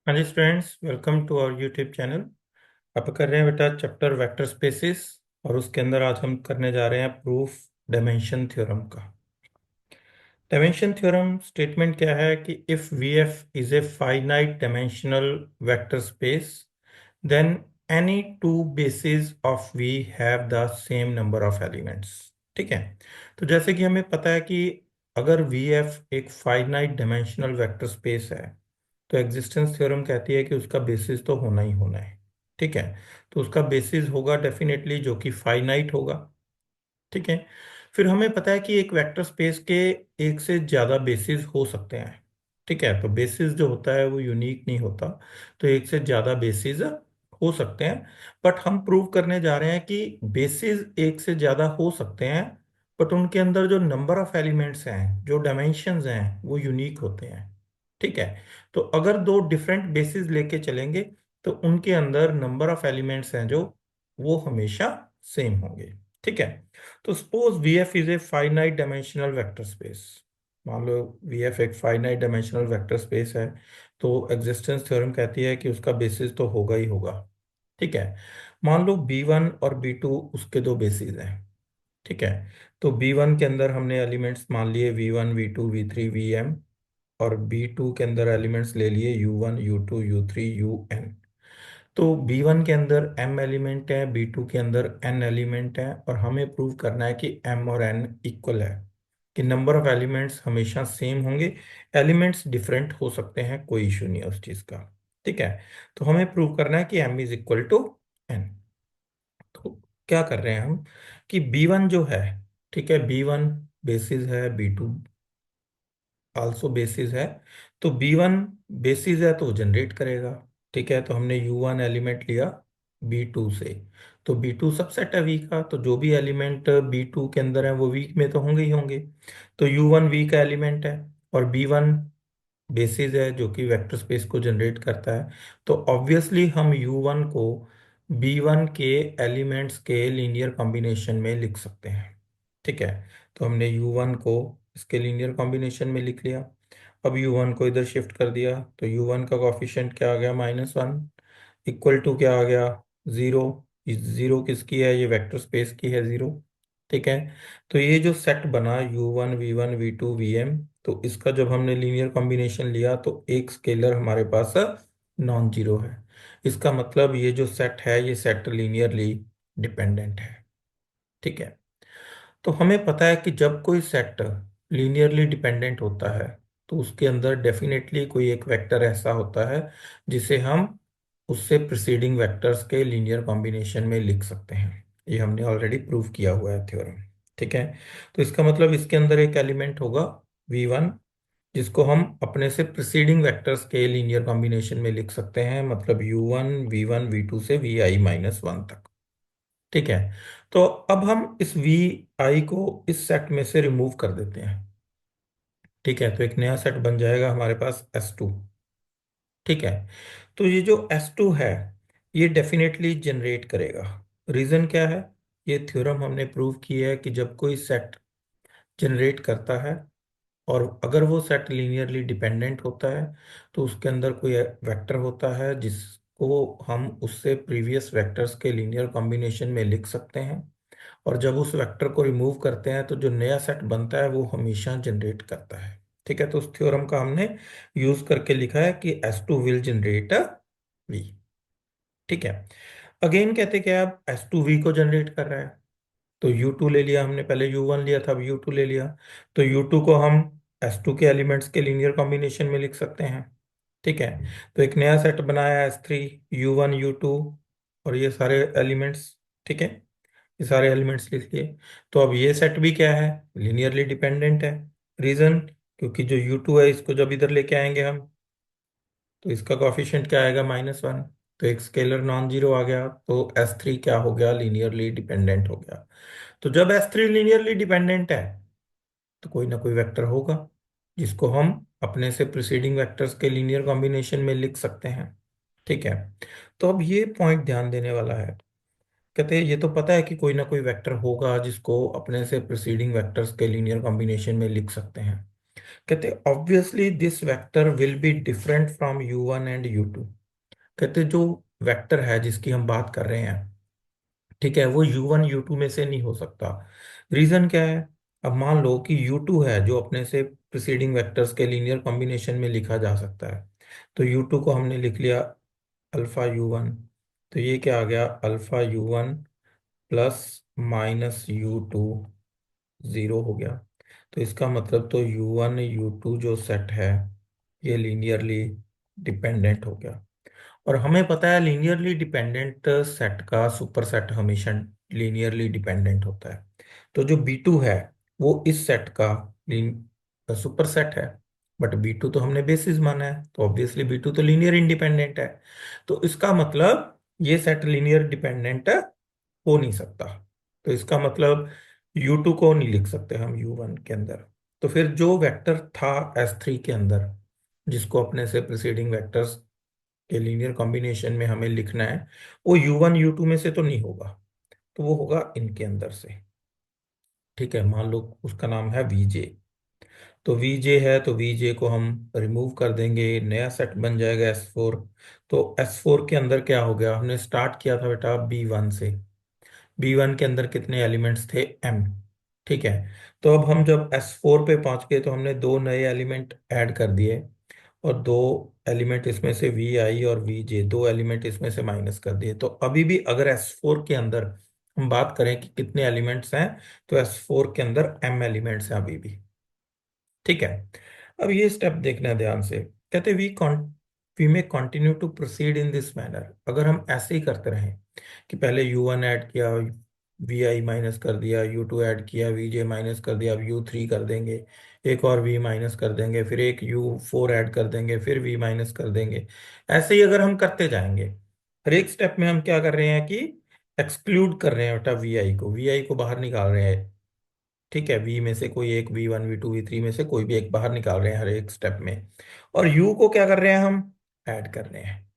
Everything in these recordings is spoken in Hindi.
हाँ जी students, welcome to our YouTube channel. आप कर रहे हैं बेटा चैप्टर वेक्टर स्पेसिस, और उसके अंदर आज हम करने जा रहे हैं प्रूफ डायमेंशन थ्योरम का। डायमेंशन थ्योरम स्टेटमेंट क्या है कि if V F is a finite dimensional vector space, then any two basis of V have the same number of elements. ठीक है, तो जैसे कि हमें पता है कि अगर वी एफ एक फाइनाइट डायमेंशनल वेक्टर स्पेस है, तो एग्जिस्टेंस थ्योरम कहती है कि उसका बेसिस तो होना ही होना है। ठीक है, तो उसका बेसिस होगा डेफिनेटली जो कि फाइनाइट होगा। ठीक है, फिर हमें पता है कि एक वेक्टर स्पेस के एक से ज्यादा बेसिस हो सकते हैं। ठीक है, तो बेसिस जो होता है वो यूनिक नहीं होता, तो एक से ज्यादा बेसिस हो सकते हैं। बट हम प्रूव करने जा रहे हैं कि बेसिस एक से ज्यादा हो सकते हैं, बट उनके अंदर जो नंबर ऑफ एलिमेंट्स हैं, जो डायमेंशंस हैं, वो यूनिक होते हैं। ठीक है, तो अगर दो डिफरेंट बेसिस लेके चलेंगे तो उनके अंदर नंबर ऑफ एलिमेंट्स हैं जो वो हमेशा सेम होंगे। ठीक है, तो suppose we F is a finite dimensional vector space. मान लो वी एफ एक फाइनाइट डायमेंशनल वेक्टर स्पेस है, तो एग्जिस्टेंस थ्योरम कहती है कि उसका बेसिस तो होगा ही होगा। ठीक है, मान लो बी वन और बी टू उसके दो बेसिस हैं। ठीक है, तो बी वन के अंदर हमने एलिमेंट्स मान लिए V one V two V three V M, और बी टू के अंदर एलिमेंट्स ले लिए U one U two U three U N. तो बी वन के अंदर एम एलिमेंट है, बी टू के अंदर एन एलिमेंट है, और हमें प्रूव करना है कि एम और एन इक्वल है, कि नंबर ऑफ एलिमेंट्स हमेशा सेम होंगे। एलिमेंट्स डिफरेंट हो सकते हैं, कोई इशू नहीं है उस चीज का। ठीक है, तो हमें प्रूव करना है कि M is equal to N. तो क्या कर रहे हैं हम कि बी वन जो है, ठीक है, बी वन बेसिस है, बी टू आल्सो बेसिस है। तो बी वन बेसिस है तो वो जनरेट करेगा। ठीक है, तो हमने यू वन एलिमेंट लिया बी टू से, तो बी टू सबसेट है वी का, तो जो भी एलिमेंट बी टू के अंदर है वो वी में तो होंगे ही होंगे। तो यू वन वी का एलिमेंट है, और बी वन बेसिस है जो कि वेक्टर स्पेस को जनरेट करता है। तो ऑब्वियसली हम यू वन को बी वन के एलिमेंट्स के लीनियर कॉम्बिनेशन में लिख सकते हैं। ठीक है, तो हमने यू वन को इसके लीनियर कॉम्बिनेशन में लिख लिया। अब यू वन को इधर शिफ्ट कर दिया, तो यू वन का कॉफिशिएंट क्या आ गया, -1, इक्वल टू क्या आ गया, 0। जीरो किसकी है, ये वेक्टर स्पेस की है 0। ठीक है, तो ये जो सेट बना u1 v1 v2 vm, तो इसका जब हमने लीनियर कॉम्बिनेशन लिया तो एक स्केलर हमारे पास नॉन जीरो है। इसका मतलब ये जो सेट है ये सेट लीनियरली डिपेंडेंट है। ठीक है, तो हमें पता है कि जब कोई सेट लीनियरली डिपेंडेंट होता है तो उसके अंदर डेफिनेटली कोई एक वेक्टर ऐसा होता है जिसे हम उससे प्रिसीडिंग वेक्टर्स के लीनियर कॉम्बिनेशन में लिख सकते हैं। ये हमने ऑलरेडी प्रूव किया हुआ है थ्योरम। ठीक है, तो इसका मतलब इसके अंदर एक एलिमेंट होगा v1, जिसको हम अपने से प्रिसीडिंग वेक्टर्स के लीनियर कॉम्बिनेशन में लिख सकते हैं, मतलब u1 v1 v2 से vi-1 तक। ठीक है, तो अब हम इस वी आई को इस सेट में से रिमूव कर देते हैं। ठीक है, तो एक नया सेट बन जाएगा हमारे पास S2। ठीक है, तो ये जो S2 है ये डेफिनेटली जनरेट करेगा। रीजन क्या है, ये थ्योरम हमने प्रूव किया है कि जब कोई सेट जनरेट करता है और अगर वो सेट लीनियरली डिपेंडेंट होता है तो उसके अंदर कोई वेक्टर होता है जिसको हम उससे प्रीवियस वेक्टर्स के लीनियर कॉम्बिनेशन में लिख सकते हैं। और जब उस वेक्टर को रिमूव करते हैं तो जो नया सेट बनता है वो हमेशा जनरेट करता है। ठीक है, तो उस थ्योरम का हमने यूज करके लिखा है कि S2 विल जनरेट V। ठीक है, अगेन कहते क्या, अब S2 V को जनरेट कर रहा है, तो U2 ले लिया हमने, पहले U1 लिया था, अब U2 ले लिया। तो U2 को हम S2 के एलिमेंट्स के लीनियर कॉम्बिनेशन में लिख सकते हैं। ठीक है, तो एक नया सेट बनाया S3, U1 U2 और ये सारे एलिमेंट्स। ठीक है, ये सारे एलिमेंट्स लिख लिए। तो अब ये सेट भी क्या है, लीनियरली डिपेंडेंट है। रीजन, क्योंकि जो U2 है इसको जब इधर लेके आएंगे हम तो इसका कॉफिशिएंट क्या आएगा, -1। तो एक स्केलर नॉन जीरो आ गया, तो S3 क्या हो गया, लीनियरली डिपेंडेंट हो गया। तो जब S3 लीनियरली डिपेंडेंट है तो कोई ना कोई वेक्टर होगा जिसको हम अपने से प्रिसीडिंग वेक्टर्स के लीनियर कॉम्बिनेशन में लिख सकते हैं। ठीक है, तो अब ये पॉइंट ध्यान देने वाला है। कहते हैं ये तो पता है कि कोई ना कोई वेक्टर होगा जिसको अपने से प्रिसीडिंग वेक्टर्स के लीनियर कॉम्बिनेशन में लिख सकते हैं, कहते obviously this vector will be different from u1 and u2। कहते जो वेक्टर है जिसकी हम बात कर रहे हैं, ठीक है, वो u1 u2 में से नहीं हो सकता। रीजन क्या है? अब मान लो कि u2 है जो अपने से प्रीसीडिंग वेक्टर्स के लीनियर कॉम्बिनेशन में लिखा जा सकता है। तो u2 को हमने लिख लिया अल्फा u1। तो ये क्या आ गया? Alpha u1 plus minus u2 zero हो गया। तो इसका मतलब तो u1 u2 जो सेट है ये लीनियरली डिपेंडेंट हो गया। और हमें पता है लीनियरली डिपेंडेंट सेट का सुपर सेट हमेशा लीनियरली डिपेंडेंट होता है। तो जो B2 है वो इस सेट का सुपर सेट है। बट B2 तो हमने बेसिस माना है, तो ऑब्वियसली B2 तो लीनियर इंडिपेंडेंट है। तो इसका मतलब ये सेट लीनियर डिपेंडेंट हो नहीं सकता। तो इसका मतलब U2 को नहीं लिख सकते हम U1 के अंदर। तो फिर जो वेक्टर था S3 के अंदर, जिसको अपने से प्रीसीडिंग वेक्टर्स के लीनियर कॉम्बिनेशन में हमें लिखना है, वो u1 u2 में से तो नहीं होगा। तो वो होगा इनके अंदर से। ठीक है, मान लो उसका नाम है वीजे। तो वीजे है तो वीजे को हम रिमूव कर देंगे, नया सेट बन जाएगा S4। तो S4 के अंदर क्या हो गया? हमने स्टार्ट किया था बेटा B1 से। B1 के अंदर कितने एलिमेंट्स थे? M। ठीक है। तो अब हम जब S4 पे पहुंच गए तो हमने दो नए एलिमेंट ऐड कर दिए, और दो एलिमेंट इसमें से वी आई और वी जे, दो एलिमेंट इसमें से माइनस कर दिए। तो अभी भी अगर S4 के अंदर हम बात करें कि कितने एलिमेंट्स हैं, तो S4 के अंदर M एलिमेंट्स हैं अभी भी। ठीक है। अब ये स्टेप देखना है ध्यान से। कहते we may continue to proceed in this manner. अगर हम ऐसे ही करते रहें कि पहले u1 ऐड किया, वी आई माइनस कर दिया, u2 ऐड किया, वी जे माइनस कर दिया, अब u3 कर देंगे, एक और v माइनस कर देंगे, फिर एक u4 ऐड कर देंगे, फिर v माइनस कर देंगे। ऐसे ही अगर हम करते जाएंगे, हर एक स्टेप में हम क्या कर रहे हैं कि एक्सक्लूड कर रहे हैं बेटा वी आई को बाहर निकाल रहे हैं। ठीक है, वी में से कोई एक, v1 v2 v3 में से कोई भी एक बाहर निकाल रहे हैं हर एक स्टेप में। और u को क्या कर रहे हैं? हम ऐड कर रहे हैं।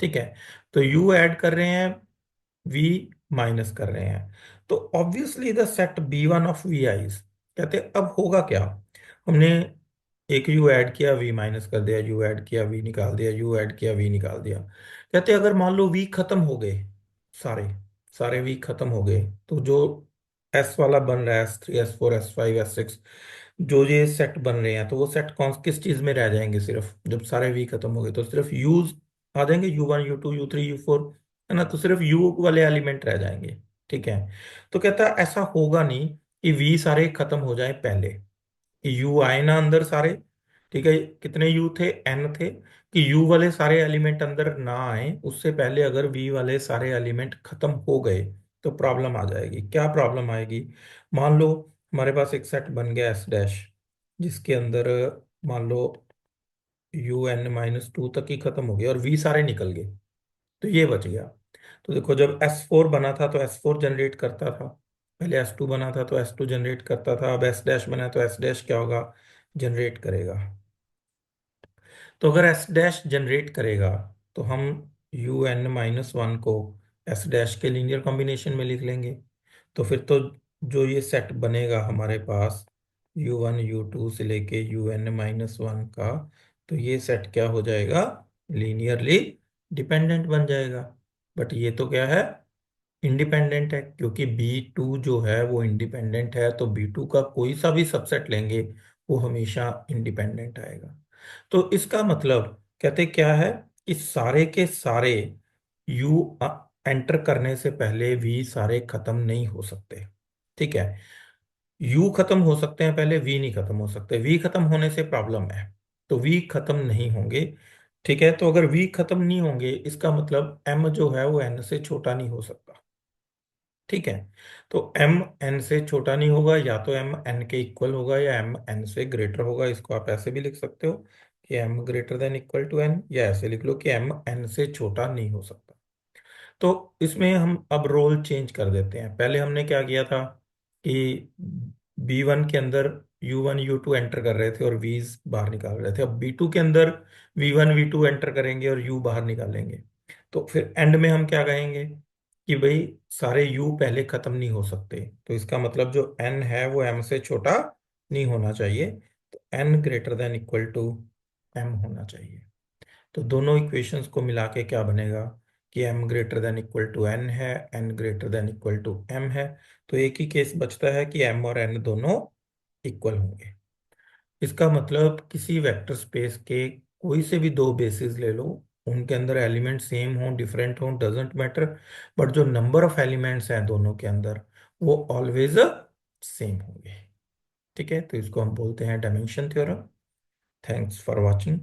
ठीक है। तो u ऐड कर रहे हैं, v माइनस कर रहे हैं। तो obviously the set b1 of vi, कहते अब होगा क्या? हमने एक u ऐड किया, v माइनस कर दिया, u ऐड किया, v निकाल दिया, u ऐड किया, v निकाल दिया। कहते अगर मान लो v खत्म हो गए, सारे सारे v खत्म हो गए, तो जो एस वाला बन रहा है, S3 S4 S5 S6, जो ये सेट बन रहे हैं, तो वो सेट कौन किस चीज में रह जाएंगे? सिर्फ जब सारे वी खत्म हो गए तो सिर्फ यूज आ जाएंगे, u1 u2 u3 u4, है ना? तो सिर्फ यू वाले एलिमेंट रह जाएंगे। ठीक है। तो कहता है ऐसा होगा नहीं कि वी सारे खत्म हो जाए पहले, कि यू आए ना अंदर सारे। ठीक है, कितने यू थे? एन थे। कि यू वाले सारे एलिमेंट अंदर ना आए उससे पहले अगर वी वाले सारे एलिमेंट खत्म हो गए तो प्रॉब्लम आ जाएगी। क्या प्रॉब्लम आएगी? मान लो हमारे पास एक सेट बन गया एस डैश, जिसके अंदर मान लो UN-2 तक ही खत्म हो गया और वी सारे निकल गए, तो ये बच गया। तो देखो, जब S4 बना था तो S4 जनरेट करता था, पहले S2 बना था तो S2 जनरेट करता था, अब S डैश बना है तो S डैश क्या होगा? जनरेट करेगा। तो अगर S डैश जनरेट करेगा तो हम UN-1 को S डैश के लीनियर कॉम्बिनेशन में लिख लेंगे। तो फिर तो जो ये सेट बनेगा हमारे पास u1 u2 से लेके UN-1 का, तो ये सेट क्या हो जाएगा? लीनियरली डिपेंडेंट बन जाएगा। बट ये तो क्या है? इंडिपेंडेंट है, क्योंकि B2 जो है वो इंडिपेंडेंट है, तो B2 का कोई सा भी सबसेट लेंगे वो हमेशा इंडिपेंडेंट आएगा। तो इसका मतलब कहते क्या है कि सारे के सारे U एंटर करने से पहले V सारे खत्म नहीं हो सकते। ठीक है, U खत्म हो सकते हैं पहले, V नहीं खत्म हो सकते। V खत्म होने से प्रॉब्लम है, तो V खत्म नहीं होंगे। ठीक है, तो अगर V खत्म नहीं होंगे इसका मतलब M जो है वो N से छोटा नहीं हो सकता। ठीक है। तो M N से छोटा नहीं होगा, या तो M N के इक्वल होगा या M N से ग्रेटर होगा। इसको आप ऐसे भी लिख सकते हो कि M greater than equal to N, या ऐसे लिख लो कि M N से छोटा नहीं हो सकता। तो इसमें हम अब रोल चेंज कर देते हैं। पहले हमने क्या किया था कि B1 के अंदर U1 U2 एंटर कर रहे थे और V's बाहर निकाल रहे थे। अब B2 के अंदर V1 V2 एंटर करेंगे और U बाहर निकालेंगे। तो फिर एंड में हम क्या कहेंगे कि भाई सारे U पहले खत्म नहीं हो सकते, तो इसका मतलब जो N है वो M से छोटा नहीं होना चाहिए। तो n greater than equal to m होना चाहिए। तो दोनों इक्वेशंस को मिला के क्या बनेगा कि m greater than equal to n है, n greater than equal to m है। तो एक ही केस बचता है कि m और n दोनों इक्वल होंगे। इसका मतलब किसी वेक्टर स्पेस के कोई से भी दो बेसिस ले लो, उनके अंदर एलिमेंट सेम हो डिफरेंट हो डजेंट मैटर, बट जो नंबर ऑफ एलिमेंट्स हैं दोनों के अंदर वो ऑलवेज सेम होंगे। ठीक है, तो इसको हम बोलते हैं dimension theorem. Thanks for watching.